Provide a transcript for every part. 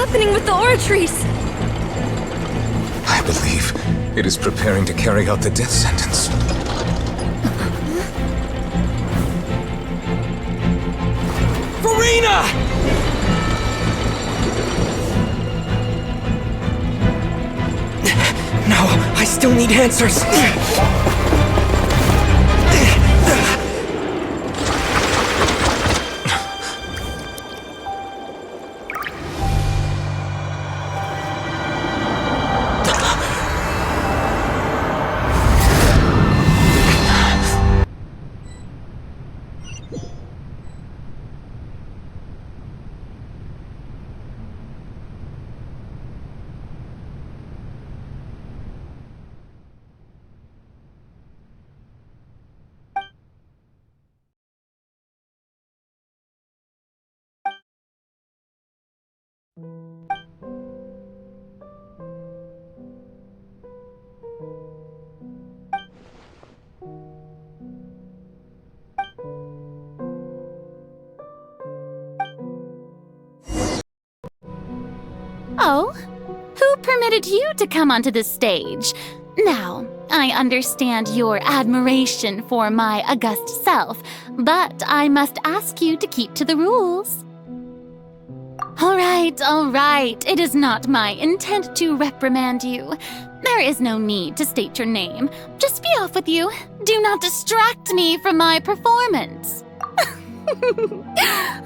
happening with the oratories? I believe it is preparing to carry out the death sentence. Farina! No, I still need answers. Oh? Who permitted you to come onto the stage? Now, I understand your admiration for my august self, but I must ask you to keep to the rules. All right. It is not my intent to reprimand you. There is no need to state your name. Just be off with you. Do not distract me from my performance.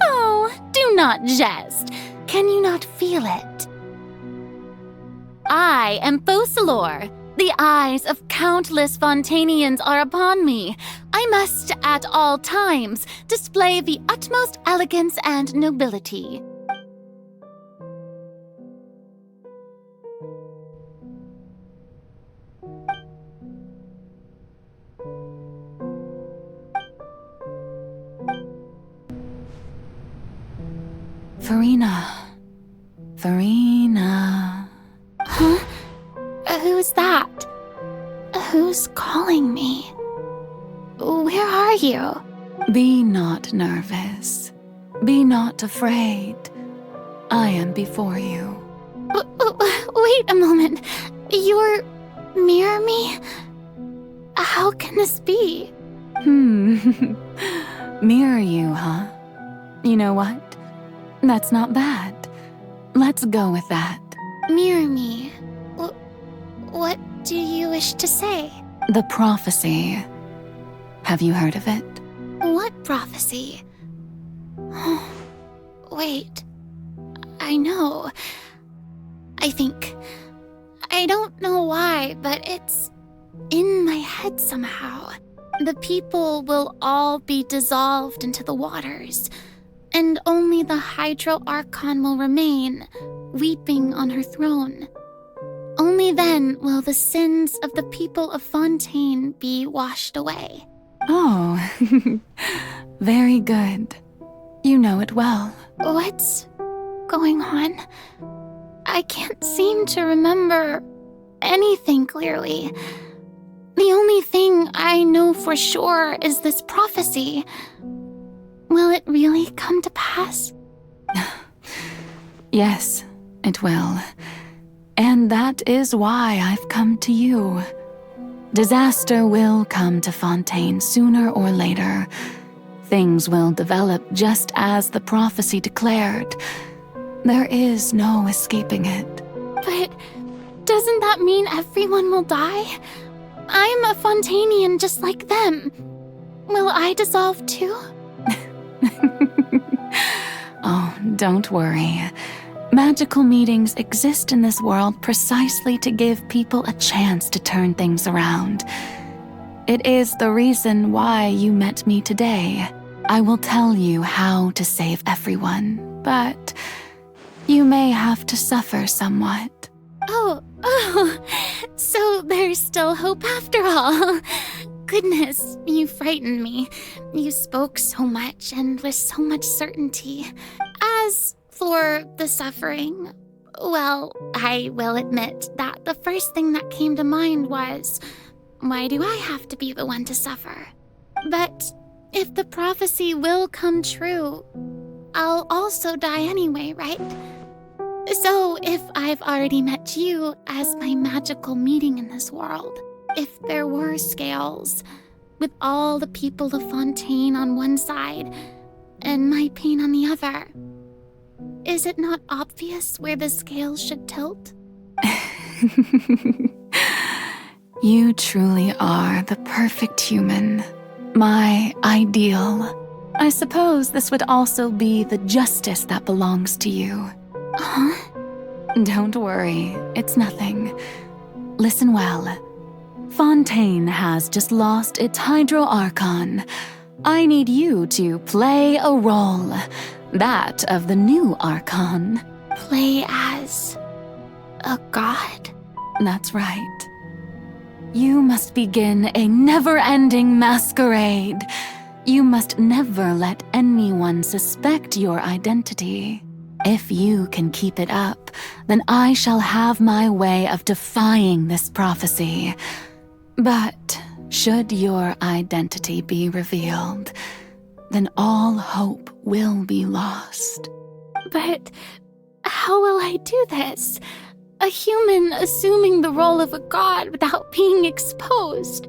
Oh, do not jest. Can you not feel it? I am Focalor. The eyes of countless Fontanians are upon me. I must, at all times, display the utmost elegance and nobility. Farina. Huh? Who's that? Who's calling me? Where are you? Be not nervous. Be not afraid. I am before you. Wait a moment. You're near me? How can this be? Mirror you, huh? You know what? That's not bad. Let's go with that. Mirror me? What do you wish to say? The prophecy. Have you heard of it? What prophecy? Wait. I know. I think. I don't know why, but it's in my head somehow. The people will all be dissolved into the waters, and only the Hydro Archon will remain, weeping on her throne. Only then will the sins of the people of Fontaine be washed away. Oh, very good. You know it well. What's going on? I can't seem to remember anything clearly. The only thing I know for sure is this prophecy. Will it really come to pass? Yes, it will. And that is why I've come to you. Disaster will come to Fontaine sooner or later. Things will develop just as the prophecy declared. There is no escaping it. But doesn't that mean everyone will die? I'm a Fontanian just like them. Will I dissolve too? Oh, don't worry. Magical meetings exist in this world precisely to give people a chance to turn things around. It is the reason why you met me today. I will tell you how to save everyone, but you may have to suffer somewhat. Oh, so there's still hope after all. Goodness, you frightened me. You spoke so much and with so much certainty. As for the suffering, well, I will admit that the first thing that came to mind was, why do I have to be the one to suffer? But if the prophecy will come true, I'll also die anyway, right? So, if I've already met you as my magical meeting in this world, if there were scales, with all the people of Fontaine on one side and my pain on the other, is it not obvious where the scales should tilt? You truly are the perfect human, my ideal. I suppose this would also be the justice that belongs to you. Huh? Don't worry, it's nothing. Listen well. Fontaine has just lost its Hydro Archon. I need you to play a role, that of the new Archon. Play as a god? That's right. You must begin a never-ending masquerade. You must never let anyone suspect your identity. If you can keep it up, then I shall have my way of defying this prophecy. But should your identity be revealed, then all hope will be lost. But how will I do this? A human assuming the role of a god without being exposed.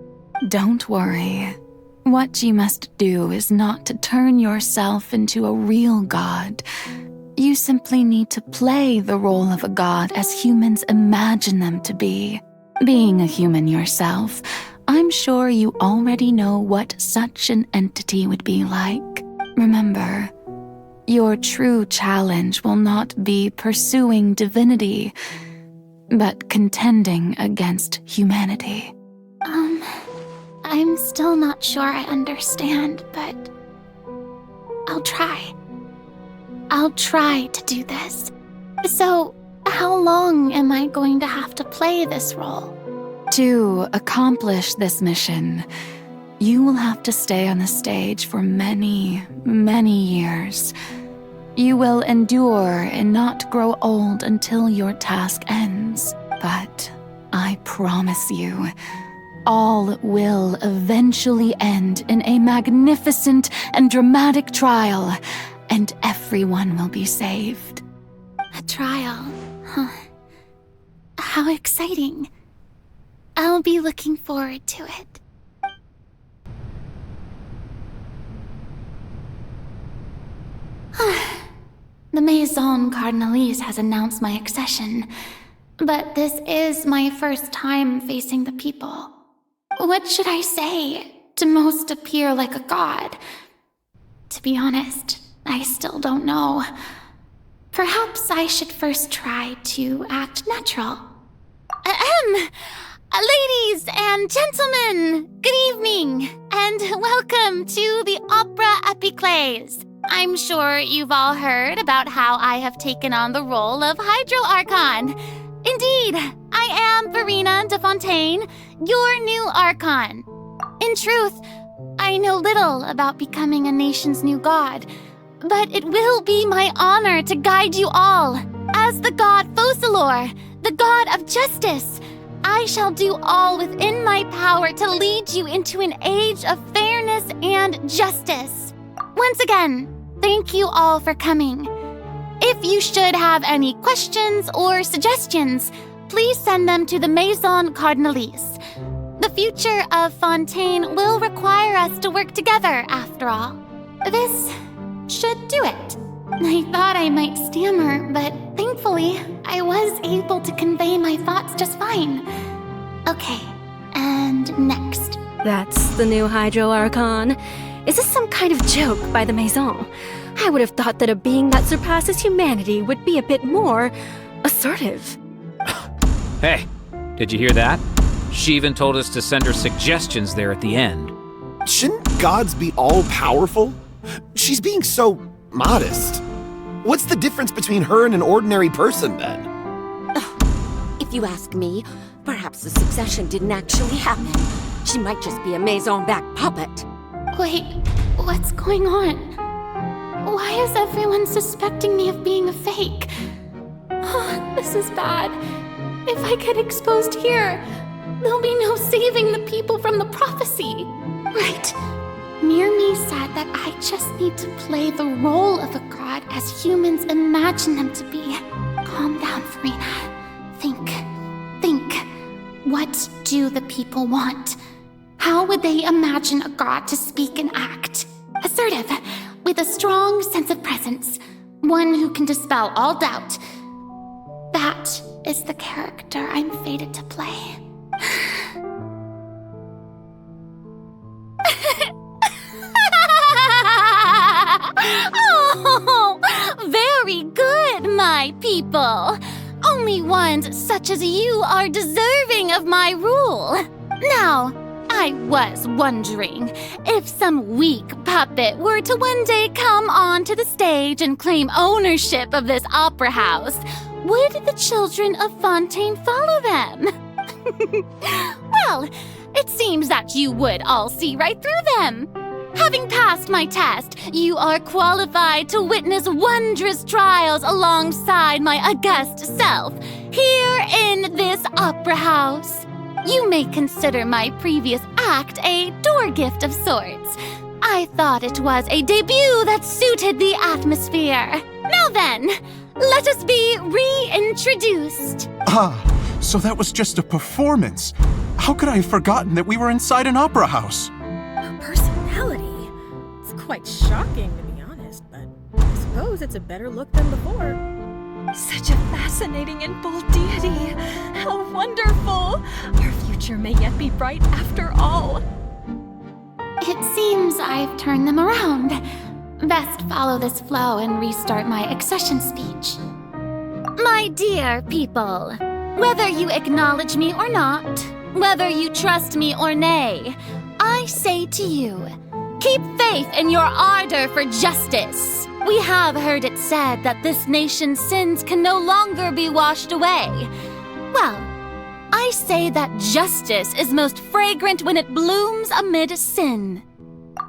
Don't worry. What you must do is not to turn yourself into a real god. You simply need to play the role of a god as humans imagine them to be. Being a human yourself, I'm sure you already know what such an entity would be like. Remember, your true challenge will not be pursuing divinity, but contending against humanity. I'm still not sure I understand, but I'll try. I'll try to do this. So, how long am I going to have to play this role? To accomplish this mission, you will have to stay on the stage for many, many years. You will endure and not grow old until your task ends. But I promise you, all will eventually end in a magnificent and dramatic trial, and everyone will be saved. A trial, huh? How exciting. I'll be looking forward to it. The Maison Cardinalise has announced my accession, but this is my first time facing the people. What should I say to most appear like a god? To be honest, I still don't know. Perhaps I should first try to act natural. Ladies and gentlemen, good evening, and welcome to the Opera Epiclese. I'm sure you've all heard about how I have taken on the role of Hydro Archon. Indeed, I am Verena de Fontaine, your new Archon. In truth, I know little about becoming a nation's new god, but it will be my honor to guide you all. As the god Focalor, the god of justice, I shall do all within my power to lead you into an age of fairness and justice. Once again, thank you all for coming. If you should have any questions or suggestions, please send them to the Maison Cardinalise. The future of Fontaine will require us to work together, after all. This should do it. I thought I might stammer, but thankfully, I was able to convey my thoughts just fine. Okay, and next. That's the new Hydro Archon. Is this some kind of joke by the Maison? I would have thought that a being that surpasses humanity would be a bit more assertive. Hey, did you hear that? She even told us to send her suggestions there at the end. Shouldn't gods be all-powerful? She's being so modest. What's the difference between her and an ordinary person, then? If you ask me, perhaps the succession didn't actually happen. She might just be a Maison back puppet. Wait, what's going on? Why is everyone suspecting me of being a fake? Oh, this is bad. If I get exposed here, there'll be no saving the people from the prophecy. Right. Mirmi said that I just need to play the role of a god as humans imagine them to be. Calm down, Farina. Think. What do the people want? How would they imagine a god to speak and act? Assertive, with a strong sense of presence. One who can dispel all doubt. That is the character I'm fated to play. Oh, very good, my people. Only ones such as you are deserving of my rule. Now, I was wondering if some weak puppet were to one day come onto the stage and claim ownership of this opera house, would the children of Fontaine follow them? Well, it seems that you would all see right through them. Having passed my test, you are qualified to witness wondrous trials alongside my august self, here in this opera house. You may consider my previous act a door gift of sorts. I thought it was a debut that suited the atmosphere. Now then, let us be reintroduced. Ah, so that was just a performance. How could I have forgotten that we were inside an opera house? Her personality. It's quite shocking, to be honest, but I suppose it's a better look than before. Such a fascinating and bold deity. How wonderful! Our future may yet be bright after all. It seems I've turned them around. Best follow this flow and restart my accession speech. My dear people, whether you acknowledge me or not, whether you trust me or nay, I say to you, keep faith in your ardor for justice. We have heard it said that this nation's sins can no longer be washed away. Well, I say that justice is most fragrant when it blooms amid sin.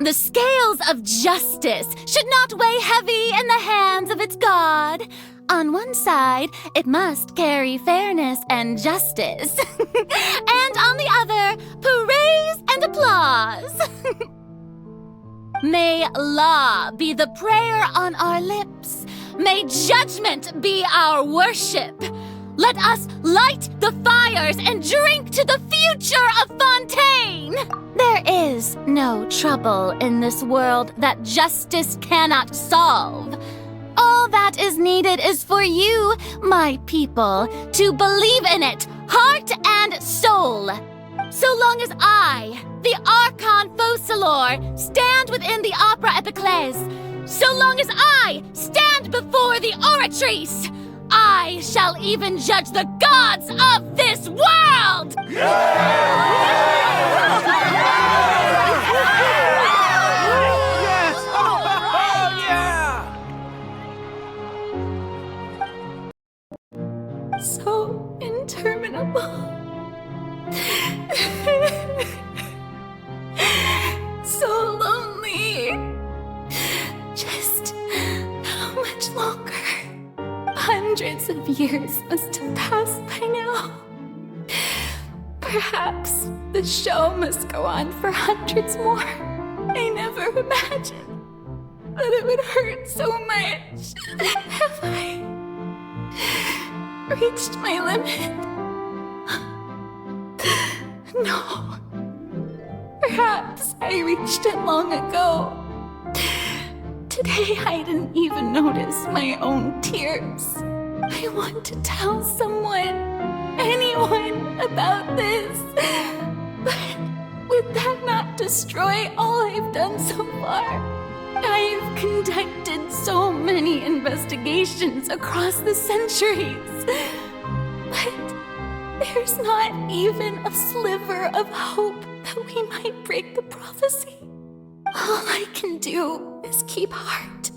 The scales of justice should not weigh heavy in the hands of its God. On one side, it must carry fairness and justice. And on the other, praise and applause. May law be the prayer on our lips. May judgment be our worship. Let us light the fires and drink to the future of Fontaine. There is no trouble in this world that justice cannot solve. All that is needed is for you, my people, to believe in it, heart and soul. So long as I, the Archon Focalor, stand within the Opera Epiclese, so long as I stand before the Oratrice, I shall even judge the gods of this world! So interminable. So lonely. Just how much longer? Hundreds of years must have passed by now. Perhaps the show must go on for hundreds more. I never imagined that it would hurt so much. Have I reached my limit? No. Perhaps I reached it long ago. Today I didn't even notice my own tears. I want to tell someone, anyone, about this. But would that not destroy all I've done so far? I've conducted so many investigations across the centuries. But there's not even a sliver of hope that we might break the prophecy. All I can do is keep heart.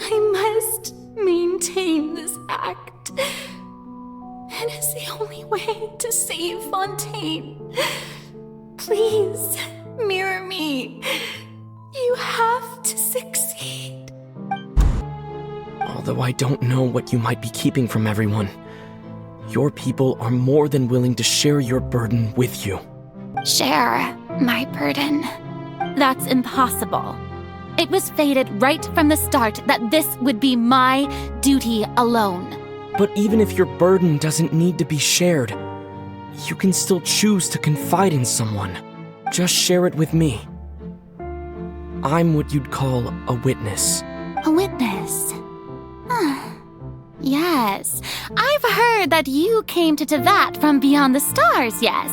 I must maintain this act. It is the only way to save Fontaine. Please, mirror me. You have to succeed. Although I don't know what you might be keeping from everyone, your people are more than willing to share your burden with you. Share my burden. That's impossible. It was fated right from the start that this would be my duty alone. But even if your burden doesn't need to be shared, you can still choose to confide in someone. Just share it with me. I'm what you'd call a witness. A witness? Yes, I've heard that you came to Tevat from beyond the stars, yes.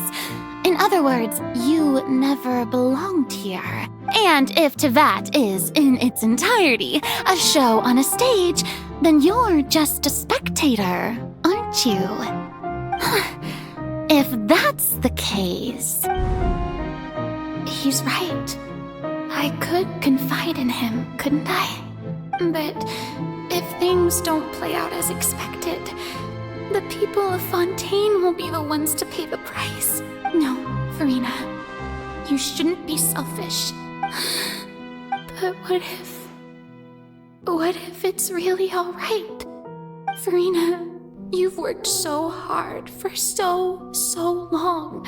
In other words, you never belonged here. And if Tevat is, in its entirety, a show on a stage, then you're just a spectator, aren't you? If that's the case... He's right. I could confide in him, couldn't I? But if things don't play out as expected, the people of Fontaine will be the ones to pay the price. No, Farina, you shouldn't be selfish. But what if it's really all right? Farina, you've worked so hard for so long.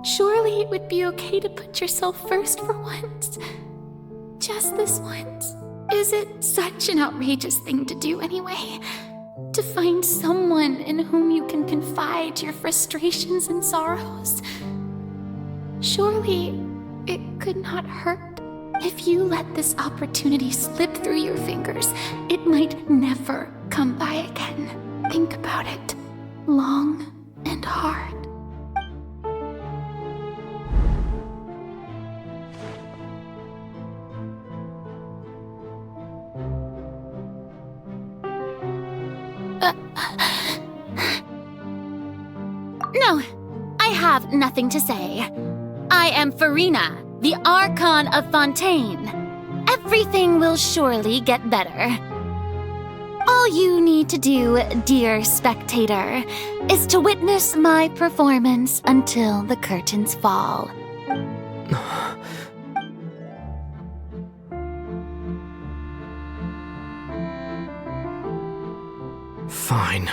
Surely it would be okay to put yourself first for once. Just this once. Is it such an outrageous thing to do anyway? To find someone in whom you can confide your frustrations and sorrows? Surely it could not hurt. If you let this opportunity slip through your fingers, it might never come by again. Think about it long and hard. No, I have nothing to say. I am Farina, the Archon of Fontaine. Everything will surely get better. All you need to do, dear spectator, is to witness my performance until the curtains fall. Fine.